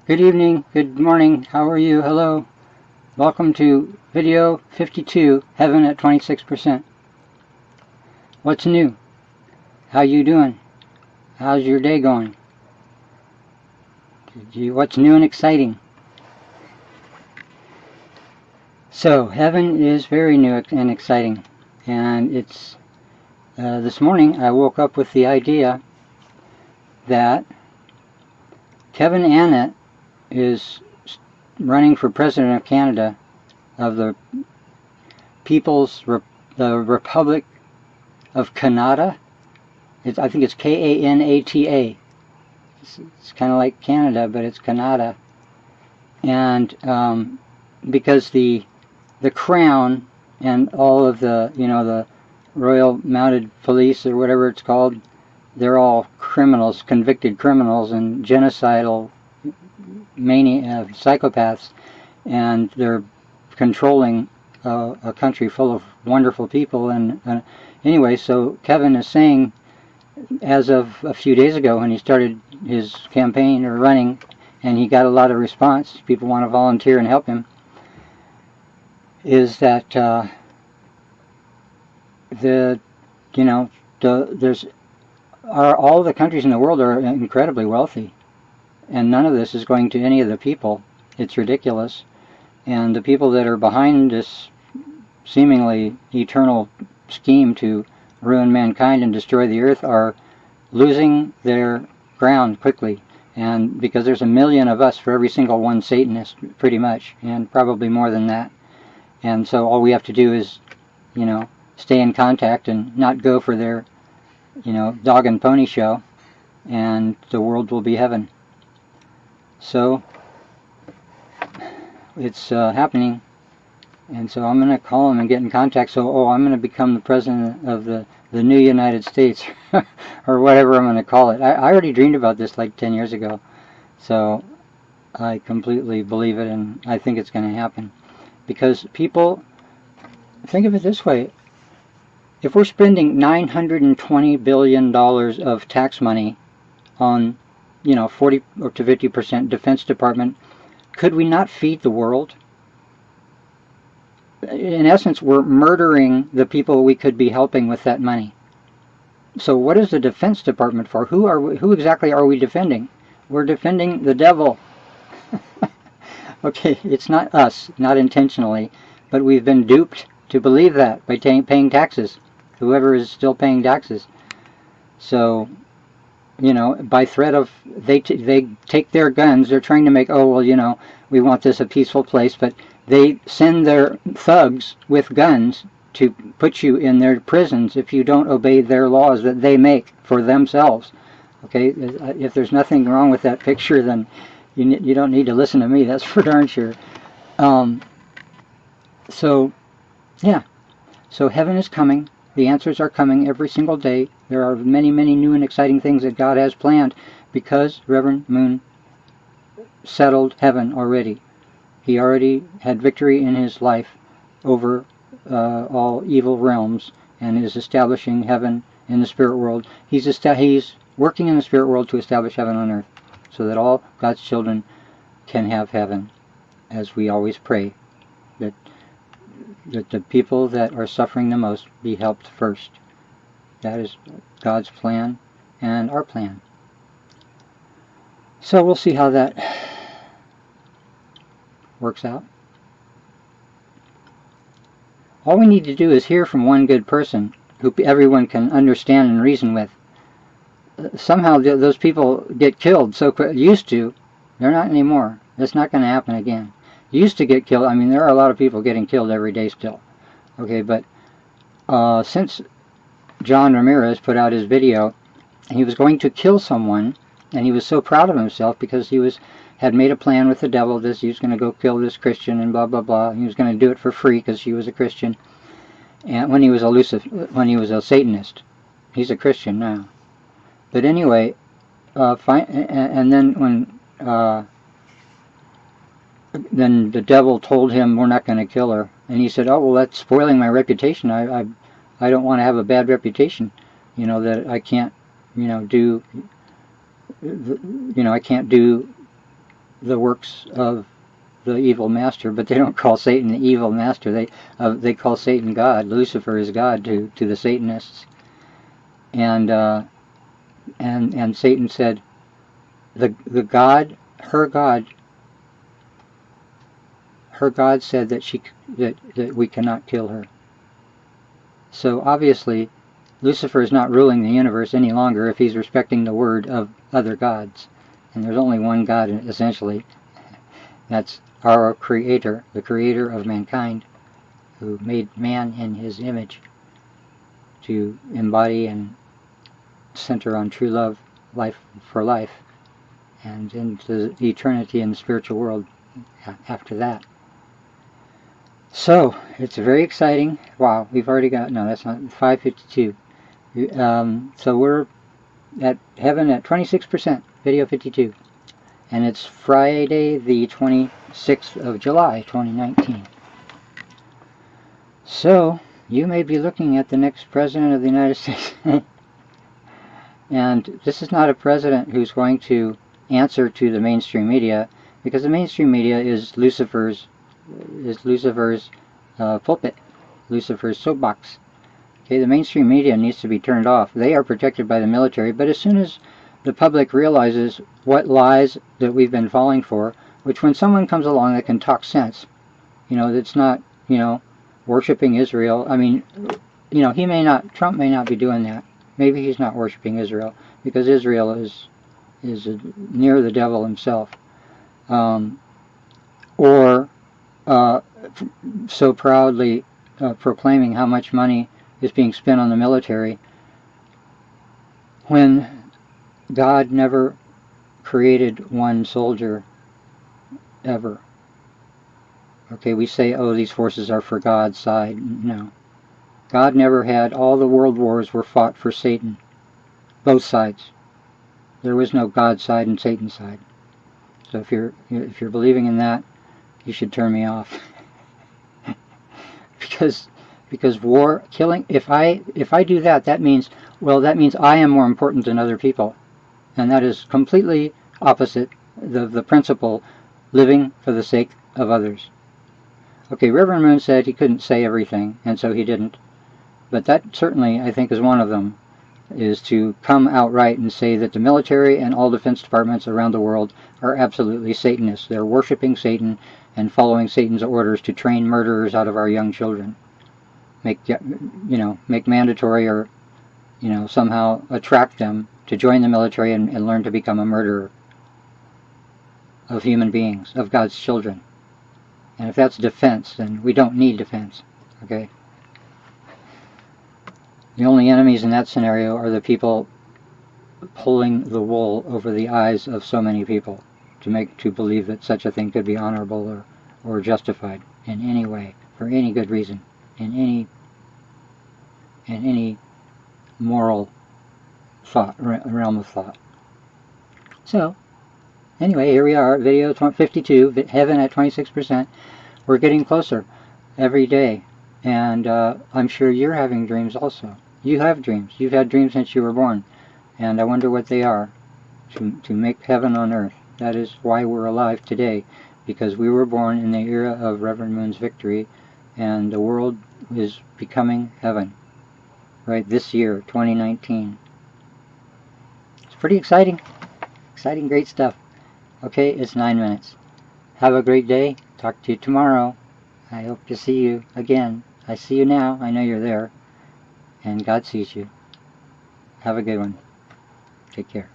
Good evening, good morning, how are you? Hello. Welcome to video 52, Heaven at 26%. What's new? How you doing? How's your day going? What's new and exciting? So, heaven is very new and exciting. And it's, this morning I woke up with the idea that Kevin Annett is running for President of Canada, of the the Republic of Canada. I think it's Kanata. It's kind of like Canada, but it's Canada. And because the Crown and all of the Royal Mounted Police or whatever it's called, they're all criminals, convicted criminals and genocidal psychopaths, and they're controlling a country full of wonderful people. And anyway, so Kevin is saying, as of a few days ago when he started his campaign or running, and he got a lot of response, people want to volunteer and help him, is that all the countries in the world are incredibly wealthy, and none of this is going to any of the people. It's ridiculous. And the people that are behind this seemingly eternal scheme to ruin mankind and destroy the earth are losing their ground quickly. And because there's 1 million of us for every single one Satanist, pretty much, and probably more than that. And so all we have to do is, stay in contact and not go for their, dog and pony show, and the world will be heaven. So it's happening, and so I'm going to call him and get in contact. So, I'm going to become the president of the new United States, or whatever I'm going to call it. I already dreamed about this like 10 years ago, so I completely believe it, and I think it's going to happen. Because people, think of it this way, if we're spending $920 billion of tax money on, 40 or to 50% Defense Department, could we not feed the world? In essence, we're murdering the people we could be helping with that money. So what is the Defense Department for? Who exactly are we defending? We're defending the devil. Okay, it's not us, not intentionally, but we've been duped to believe that by paying taxes. Whoever is still paying taxes. So, by threat of, they take their guns, they're trying to make, we want this a peaceful place, but they send their thugs with guns to put you in their prisons if you don't obey their laws that they make for themselves. Okay, if there's nothing wrong with that picture, then you don't need to listen to me, that's for darn sure. So, yeah, so heaven is coming. The answers are coming every single day. There are many, many new and exciting things that God has planned, because Reverend Moon settled heaven already. He already had victory in his life over all evil realms, and is establishing heaven in the spirit world. He's working in the spirit world to establish heaven on earth, so that all God's children can have heaven, as we always pray, that the people that are suffering the most be helped first. That is God's plan and our plan. So we'll see how that works out. All we need to do is hear from one good person who everyone can understand and reason with. Somehow those people get killed so quick. Used to. They're not anymore. That's not going to happen again. Used to get killed. I mean, there are a lot of people getting killed every day still. Okay, but since John Ramirez put out his video, he was going to kill someone, and he was so proud of himself because he had made a plan with the devil. He was going to go kill this Christian and blah blah blah. He was going to do it for free because he was a Christian. And when he was a Satanist, he's a Christian now. But anyway, and then when then the devil told him, we're not going to kill her, and he said, oh well, that's spoiling my reputation. I don't want to have a bad reputation, that I can't, do, I can't do the works of the evil master, but they don't call Satan the evil master. They call Satan God. Lucifer is God to the Satanists. And Satan said, the God, her God said that we cannot kill her. So obviously, Lucifer is not ruling the universe any longer if he's respecting the word of other gods. And there's only one God, essentially. That's our Creator, the Creator of mankind, who made man in His image to embody and center on true love, life for life, and into eternity in the spiritual world after that. So, it's very exciting. Wow, we've already got, no, that's not, 5:52. So we're at heaven at 26%, video 52. And it's Friday the 26th of July, 2019. So, you may be looking at the next President of the United States. And this is not a president who's going to answer to the mainstream media, because the mainstream media is Lucifer's pulpit, Lucifer's soapbox. Okay, the mainstream media needs to be turned off. They are protected by the military, but as soon as the public realizes what lies that we've been falling for, which when someone comes along that can talk sense, that's not, worshiping Israel. I mean, Trump may not be doing that. Maybe he's not worshiping Israel, because Israel is near the devil himself. Or so proudly proclaiming how much money is being spent on the military, when God never created one soldier ever. Okay, we say, oh, these forces are for God's side. No. God never had. All the world wars were fought for Satan. Both sides. There was no God's side and Satan's side. So if you're believing in that, you should turn me off. because war, killing, if I do that, that means I am more important than other people. And that is completely opposite the principle, living for the sake of others. Okay, Reverend Moon said he couldn't say everything, and so he didn't. But that certainly, I think, is one of them, is to come outright and say that the military and all defense departments around the world are absolutely Satanists. They're worshiping Satan and following Satan's orders to train murderers out of our young children. Make mandatory, or somehow attract them to join the military and learn to become a murderer of human beings, of God's children. And if that's defense, then we don't need defense. Okay? The only enemies in that scenario are the people pulling the wool over the eyes of so many people to believe that such a thing could be honorable or justified in any way, for any good reason, in any moral thought, realm of thought. So, anyway, here we are, video 52, heaven at 26%. We're getting closer every day, and I'm sure you're having dreams also. You have dreams. You've had dreams since you were born, and I wonder what they are, to make heaven on earth. That is why we're alive today, because we were born in the era of Reverend Moon's victory, and the world is becoming heaven, right, this year, 2019. It's pretty exciting. Exciting, great stuff. Okay, it's 9 minutes. Have a great day. Talk to you tomorrow. I hope to see you again. I see you now. I know you're there. And God sees you. Have a good one. Take care.